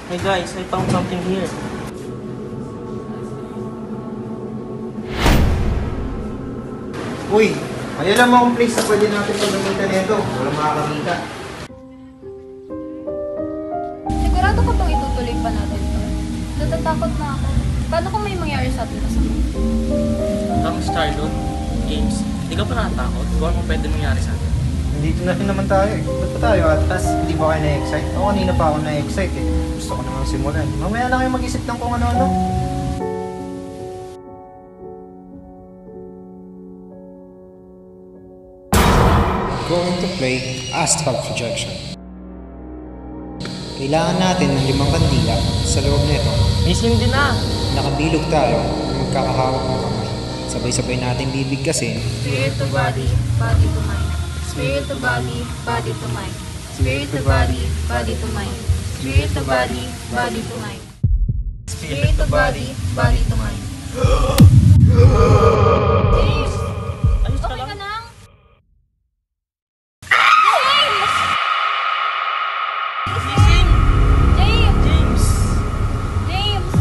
Hey guys, I found something here. Uy, may alam mo akong place na pwede natin pagamitan nito. Walang makakakita. Sigurado ka bang itutuloy pa natin to? Natatakot na ako. Paano kung may mangyari sa atin masama? Starlord, James, hindi ka pa natatakot? Kung ano pwede mangyari sa atin? Nandito na rin naman tayo eh. Ba't pa tayo atras? Hindi ba kayo na-excite? Ako kanina pa ako na-excite eh. Gusto ko namang simulan. Mamaya na kayo mag-isip ng kung ano-ano. Going to play Astral Projection. Kailangan natin ng 5 kandila sa loob nito. Mission din na! Nakabilog tayo, magkakahawak ng kamay. Sabay-sabay natin bibigkasin. Spirit to body, body to mind. Spirit to body, body to mind. Spirit to body, body to mind. Spirit to body, body to mind. Spirit to body, body to mind. James! Ayos ka Okay lang? ka lang? Gising! James! James! James!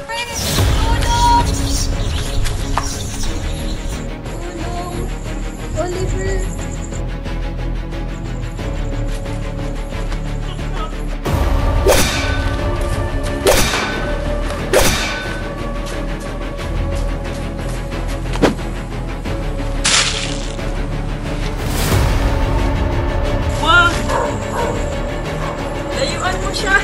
Friends! Tulong! Tulong! Oliver! Wag! Layuan mo siya!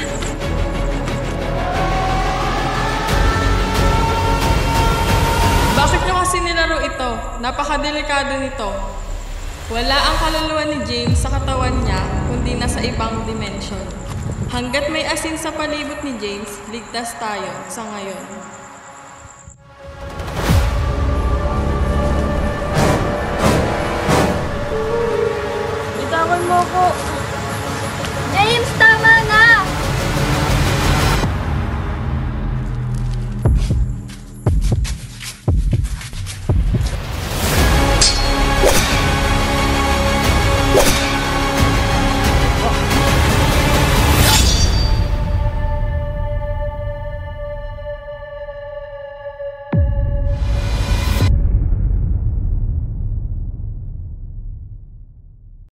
Bakit nyo kasi nilaro ito? Napakadelikado nito. Wala ang kaluluwa ni James sa katawan niya, kundi nasa ibang dimension. Hanggat may asin sa palibot ni James, ligtas tayo sa ngayon. Bitawan mo ako!